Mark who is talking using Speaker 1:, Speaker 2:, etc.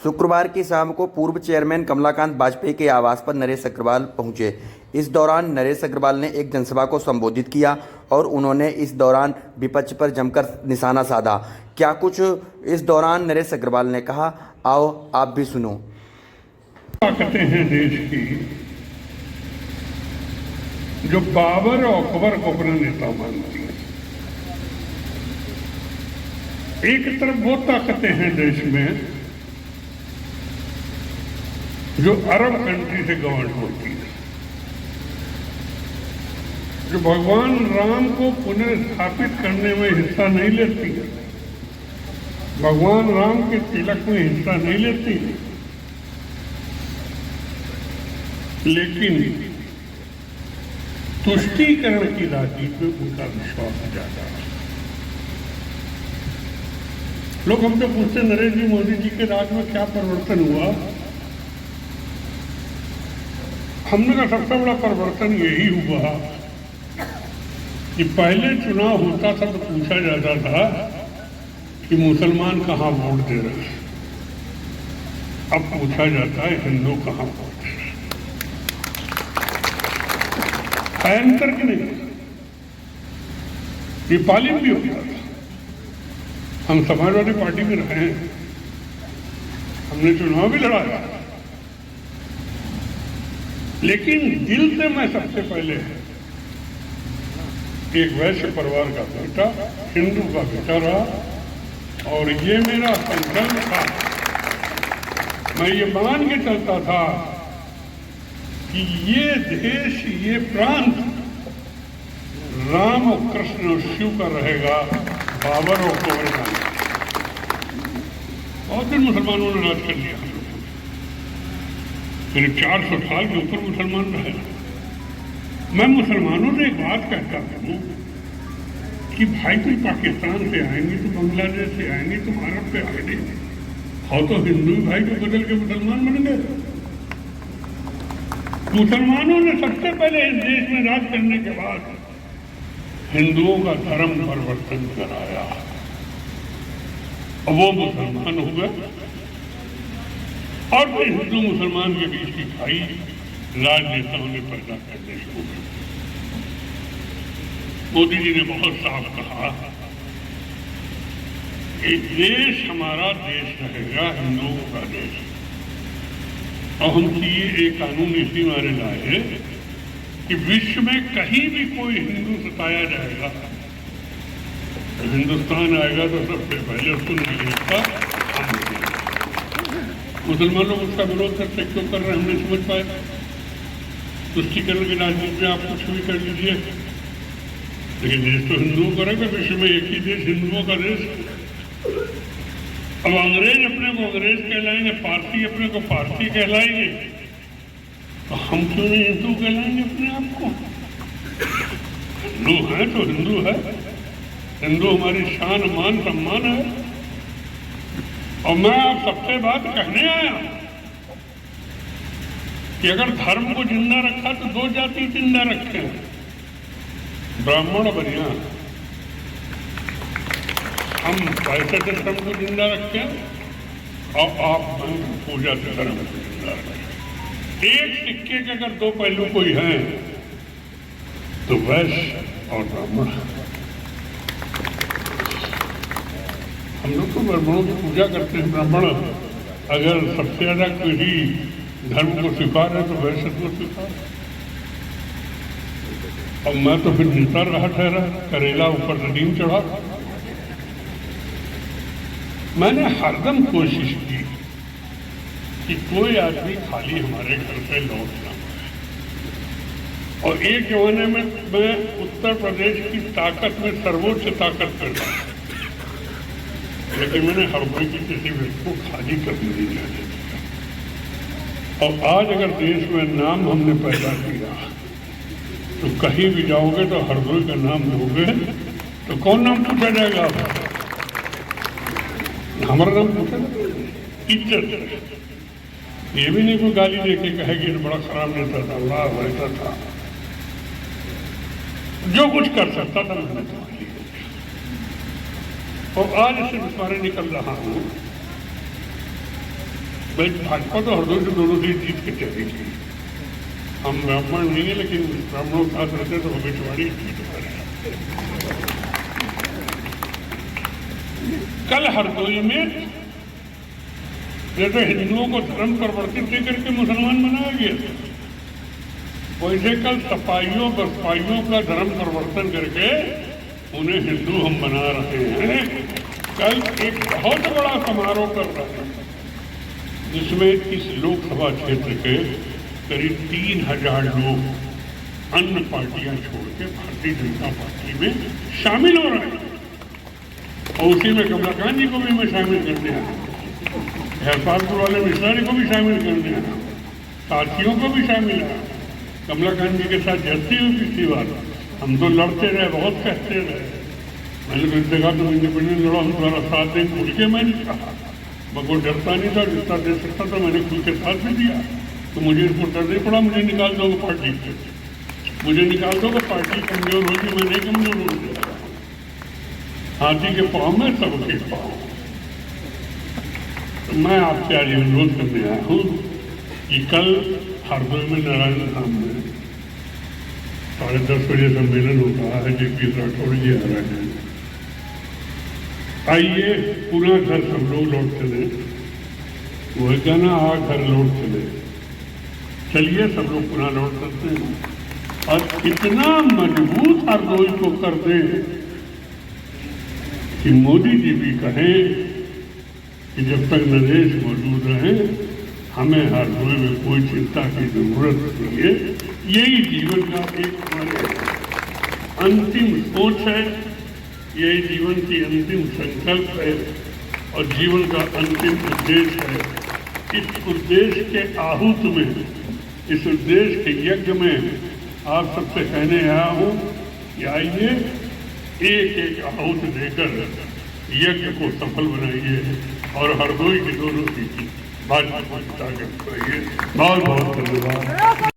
Speaker 1: शुक्रवार की शाम को पूर्व चेयरमैन कमलाकांत वाजपेयी के आवास पर नरेश अग्रवाल पहुंचे। इस दौरान नरेश अग्रवाल ने एक जनसभा को संबोधित किया और उन्होंने इस दौरान विपक्ष पर जमकर निशाना साधा। क्या कुछ इस दौरान नरेश अग्रवाल ने कहा, आओ आप भी सुनो।
Speaker 2: ताकतें हैं देश की जो बाबर और अकबर को अपना नेता मानती हैं। एक तरफ वो ताकतें हैं देश में जो अरब कंट्री से गवर्न होती है, जो भगवान राम को पुनर्स्थापित करने में हिस्सा नहीं लेती है, भगवान राम के तिलक में हिस्सा नहीं लेती है, लेकिन तुष्टीकरण की राजनीति में उनका विश्वास ज्यादा है। लोग हमसे पूछते, नरेंद्र जी मोदी जी के राज में क्या परिवर्तन हुआ? हमने का सबसे बड़ा परिवर्तन यही हुआ कि पहले चुनाव होता था तो पूछा जाता था कि मुसलमान कहाँ वोट दे रहे हैं, अब पूछा जाता है हिंदू कहाँ वोट दे रहे हैं। अंतर की नहीं, ये पालिम भी होता था। हम समाजवादी पार्टी में रहे हैं, हमने चुनाव भी लड़ाया, लेकिन दिल से मैं सबसे पहले एक वैश्य परिवार का बेटा, हिंदू का बेटा रहा और ये मेरा संकल्प था। मैं ये मान के चलता था कि ये देश, ये प्रांत राम और कृष्ण और शिव का रहेगा, बाबर और अकबर का नहीं। बहुत दिन मुसलमानों ने राज कर लिया, करीब 400 साल के ऊपर मुसलमान रहे। मैं मुसलमानों से एक बात कहता हूँ कि भाई तुम पाकिस्तान से आएंगे, तुम बांग्लादेश से आएंगे, तुम अरब पे आएंगे, और तो हिंदू भाई को बदल के मुसलमान बन गए। मुसलमानों ने सबसे पहले इस देश में राज करने के बाद हिंदुओं का धर्म परिवर्तन कराया, और वो मुसलमान हो गए और फिर हिंदू मुसलमान के बीच की खाई राजनेताओं ने पैदा करने शुरू कर। मोदी जी ने बहुत साफ कहा कि देश हमारा देश रहेगा, हिंदुओं का देश। और हम ये एक कानून इसी मारे लाए कि विश्व में कहीं भी कोई हिंदू सताया जाएगा तो हिंदुस्तान आएगा तो सबसे पहले उसको निषेध का हम देंगे। मुसलमान लोग उसका विरोध करते क्यों कर रहे हैं, हमने समझ पाए। तुष्टीकरण की राजनीति में आप कुछ भी कर लीजिए, लेकिन देश तो हिंदुओं का रहेगा। विश्व में एक ही देश, हिंदुओं का देश। अब अंग्रेज अपने को अंग्रेज कहलाएंगे, पारसी अपने को पारसी कहलाएंगे, तो हम क्यों नहीं हिंदू कहलाएंगे अपने आप को? हिंदू है तो हिंदू है, हिंदू हमारी शान, मान, सम्मान है। और मैं आप सबसे बात कहने आया कि अगर धर्म को जिंदा रखा तो दो जाति जिंदा रखे, ब्राह्मण बनिया। हम पैसे से धर्म को जिंदा रखें और आप पूजा से धर्म को जिंदा रखें। एक सिक्के के अगर दो पहलू कोई हैं तो वैश्य और ब्राह्मण। हम लोग तो ब्राह्मणों की पूजा करते हैं। ब्राह्मण अगर सबसे ज्यादा कोई धर्म को स्वीकार है तो वैश्य को स्वीकार। और मैं तो फिर नेता रहा ठहरा, करेला ऊपर नदीम चढ़ा। मैंने हरदम कोशिश की कि कोई आदमी खाली हमारे घर से लौट ना पाए। और एक जमाने में मैं उत्तर प्रदेश की ताकत में सर्वोच्च ताकत करता, लेकिन मैंने हर कोई की किसी व्यक्ति को खाली करने नहीं जाने दिया। और आज अगर देश में नाम हमने पैदा किया तो कहीं भी जाओगे तो हरदोई का नाम लोगे तो कौन नाम पूछा जाएगा? हमारा नाम पूछा, इज्जत। ये भी नहीं कोई गाली देके कहेगी बड़ा खराब नेता था, वाह वैसा था। जो कुछ कर सकता था मैंने तो। और आज इससे विस्तार निकल रहा हूं भाई भाजपा तो हरदोई से दोनों सीट जीत के चली थी। हम ब्राह्मण नहीं है, लेकिन ब्राह्मणों के साथ रहते तो भविष्यवाणी जीत पाए। कल हरदोई में जैसे हिंदुओं को धर्म परिवर्तित देकर के मुसलमान बनाया गया था, वैसे कल सपाइयों बसपाइयों का धर्म परिवर्तन करके उन्हें हिंदू हम बना रहे हैं। कल एक बहुत बड़ा समारोह कर रहे हैं जिसमें इस लोकसभा क्षेत्र के करीब 3000 लोग अन्य पार्टियां छोड़ के भारतीय जनता पार्टी में शामिल हो रहे हैं। और उसी में कमलाकांत जी को भी मैं शामिल करने आया, हैदराबाद वाले मिश्रा जी को भी शामिल करने आया, साथियों को भी शामिल आया। कमलाकांत जी के साथ जैसी हुई पिछली बार, हम तो लड़ते रहे, बहुत कहते रहे। मैंने तो इनसे कहा तुम इंडिपेंडेंट लड़ो, हम तुम्हारा साथ दें, खुल के मैंने कहा। मैं कोई डरता नहीं था, जितना दे सकता था मैंने खुल के साथ भी दिया। तो मुझे इसको डर नहीं पड़ा, मुझे निकाल दोगे पार्टी से, मुझे निकाल दोगे, पार्टी कमजोर होगी, मैं नहीं कमजोर हो जाएगा। हाथी के पाँव में सबके पाँव। तो मैं आपसे आज अनुरोध करने आया हूँ कि कल हरदोई में नारायण धाम में 10:30 बजे सम्मेलन होता है, जेपी राठौड़ जी आ रहे हैं। आइए पूरा घर सब लोग लौट चले, वह कहना आ घर लौट चले, चलिए सब लोग पुनः लौट सकते हैं और इतना मजबूत हरदोई को कर दें कि मोदी जी भी कहें कि जब तक नरेश मौजूद रहे हमें हरदोई में कोई चिंता की जरूरत नहीं है। यही जीवन का एक हमारे अंतिम सोच है, यही जीवन की अंतिम संकल्प है और जीवन का अंतिम उद्देश्य है। इस उद्देश्य के आहूत में, इस उद्देश्य के यज्ञ में आप सबसे कहने आया हूँ कि आइए एक एक आहूत देकर यज्ञ को सफल बनाइए और हरदोई की दोनों सीटें भाजपा को जिता के बताइए। बहुत बहुत धन्यवाद।